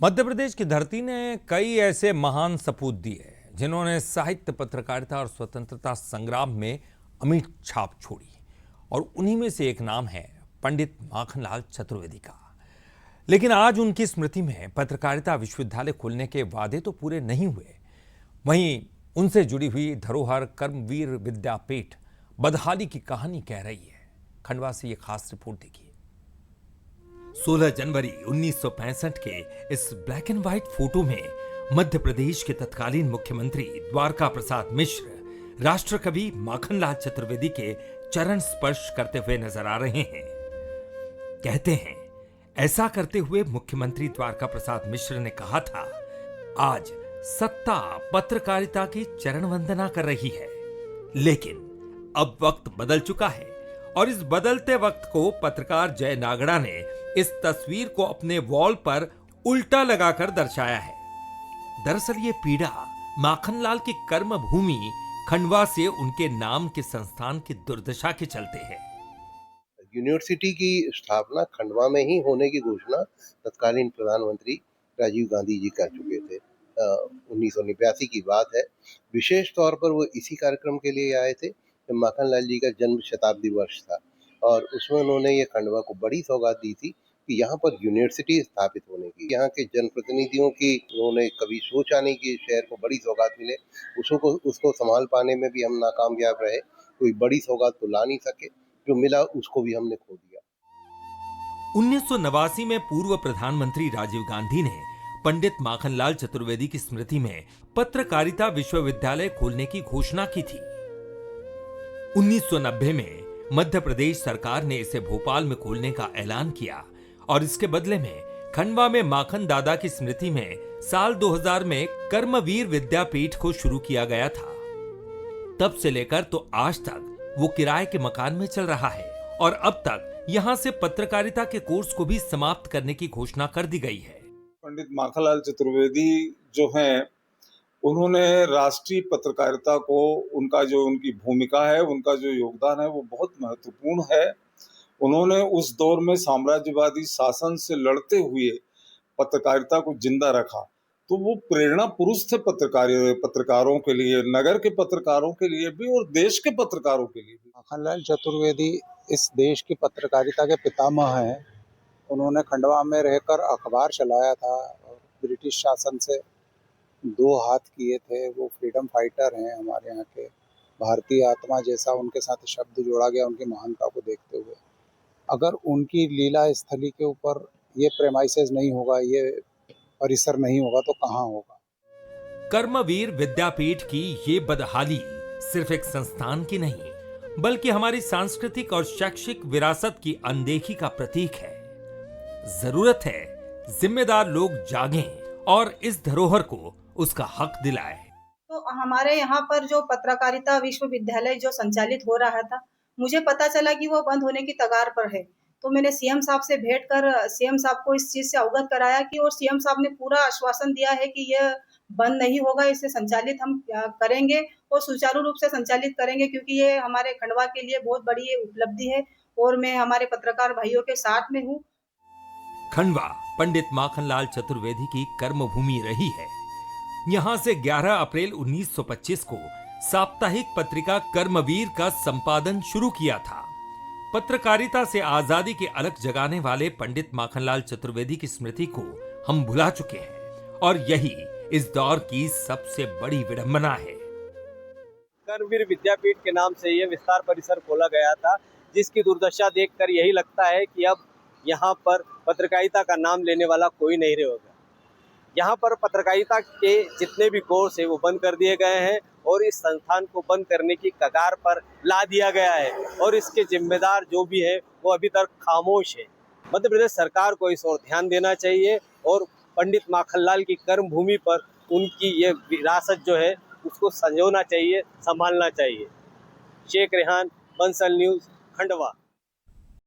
मध्य प्रदेश की धरती ने कई ऐसे महान सपूत दिए जिन्होंने साहित्य, पत्रकारिता और स्वतंत्रता संग्राम में अमिट छाप छोड़ी। और उन्हीं में से एक नाम है पंडित माखनलाल चतुर्वेदी का। लेकिन आज उनकी स्मृति में पत्रकारिता विश्वविद्यालय खोलने के वादे तो पूरे नहीं हुए, वहीं उनसे जुड़ी हुई धरोहर कर्मवीर विद्यापीठ बदहाली की कहानी कह रही है। खंडवा से ये खास रिपोर्ट देखिए। 16 जनवरी 1965 के इस ब्लैक एंड व्हाइट फोटो में मध्य प्रदेश के तत्कालीन मुख्यमंत्री द्वारका प्रसाद मिश्र राष्ट्रकवि माखनलाल चतुर्वेदी के चरण स्पर्श करते हुए नजर आ रहे हैं। कहते हैं, ऐसा करते हुए मुख्यमंत्री द्वारका प्रसाद मिश्र ने कहा था, आज सत्ता पत्रकारिता की चरण वंदना कर रही है, लेकिन अब वक्त बदल चुका है। और इस बदलते वक्त को पत्रकार जय नागड़ा ने इस तस्वीर को अपने वॉल पर उल्टा लगाकर दर्शाया है। दरअसल ये पीड़ा माखनलाल की कर्म भूमि खंडवा से उनके नाम के संस्थान की दुर्दशा के चलते है। यूनिवर्सिटी की स्थापना खंडवा में ही होने की घोषणा तत्कालीन प्रधानमंत्री राजीव गांधी जी कर चुके थे। 1989 की बात है। विशेष तौर पर वो इसी कार्यक्रम के लिए आए थे जब माखनलाल जी का जन्म शताब्दी वर्ष था, और उसमें उन्होंने ये खंडवा को बड़ी सौगात दी थी कि यहाँ पर यूनिवर्सिटी स्थापित होने की। यहाँ के जनप्रतिनिधियों की उन्होंने कभी सोचा नहीं कि शहर को बड़ी सौगात मिले। उसको संभाल पाने में भी हम नाकामयाब रहे। कोई बड़ी सौगात तो ला नहीं सके, जो मिला उसको भी हमने खो दिया। 1989 में पूर्व प्रधानमंत्री राजीव गांधी ने पंडित माखनलाल चतुर्वेदी की स्मृति में पत्रकारिता विश्वविद्यालय खोलने की घोषणा की थी। 1990 में मध्य प्रदेश सरकार ने इसे भोपाल में खोलने का ऐलान किया और इसके बदले में खंडवा में माखन दादा की स्मृति में साल 2000 में कर्मवीर विद्यापीठ को शुरू किया गया था। तब से लेकर तो आज तक वो किराए के मकान में चल रहा है और अब तक यहां से पत्रकारिता के कोर्स को भी समाप्त करने की घोषणा कर दी गई है। पंडित माखनलाल चतुर्वेदी जो हैं, उन्होंने राष्ट्रीय पत्रकारिता को, उनकी भूमिका है, उनका जो योगदान है वो बहुत महत्वपूर्ण है। उन्होंने उस दौर में साम्राज्यवादी शासन से लड़ते हुए पत्रकारिता को जिंदा रखा, तो वो प्रेरणा पुरुष थे पत्रकारों के लिए, नगर के पत्रकारों के लिए भी और देश के पत्रकारों के लिए भी। माखनलाल चतुर्वेदी इस देश की पत्रकारिता के पितामह हैं। उन्होंने खंडवा में रहकर अखबार चलाया था और ब्रिटिश शासन से दो हाथ किए थे। वो फ्रीडम फाइटर हैं हमारे यहाँ के। भारतीय आत्मा जैसा उनके साथ शब्द जोड़ा गया उनकी महानता को देखते हुए। अगर उनकी लीला स्थली के ऊपर ये प्रेमाइसेस नहीं होगा, ये परिसर नहीं होगा, तो कहाँ होगा। कर्मवीर विद्यापीठ की ये बदहाली सिर्फ एक संस्थान की नहीं, बल्कि हमारी सांस्कृतिक और शैक्षिक विरासत की अनदेखी का प्रतीक है। जरूरत है जिम्मेदार लोग जागें और इस धरोहर को उसका हक दिलाएं। तो हमारे यहाँ पर जो पत्रकारिता विश्वविद्यालय जो संचालित हो रहा था, मुझे पता चला कि वो बंद होने की कगार पर है। तो मैंने सीएम साहब से भेंट कर सीएम साहब को इस चीज से अवगत कराया कि, और सीएम साहब ने पूरा आश्वासन दिया है कि यह बंद नहीं होगा, इसे संचालित हम करेंगे और सुचारू रूप से संचालित करेंगे, क्योंकि ये हमारे खंडवा के लिए बहुत बड़ी उपलब्धि है और मैं हमारे पत्रकार भाइयों के साथ में हूँ। खंडवा पंडित माखनलाल चतुर्वेदी की कर्मभूमि रही है। यहां से 11 अप्रैल 1925 को साप्ताहिक पत्रिका कर्मवीर का संपादन शुरू किया था। पत्रकारिता से आजादी की अलख जगाने वाले पंडित माखनलाल चतुर्वेदी की स्मृति को हम भुला चुके हैं और यही इस दौर की सबसे बड़ी विडंबना है। कर्मवीर विद्यापीठ के नाम से यह विस्तार परिसर खोला गया था, जिसकी दुर्दशा देखकर यही लगता है कि अब यहाँ पर पत्रकारिता का नाम लेने वाला कोई नहीं रहेगा। यहाँ पर पत्रकारिता के जितने भी कोर्स है वो बंद कर दिए गए हैं और इस संस्थान को बंद करने की कगार पर ला दिया गया है और इसके जिम्मेदार जो भी है वो अभी तक खामोश है। मध्य प्रदेश सरकार को इस ओर ध्यान देना चाहिए और पंडित माखनलाल की कर्म भूमि पर उनकी ये विरासत जो है उसको संजोना चाहिए, संभालना चाहिए। शेख रेहान, बंसल न्यूज़, खंडवा।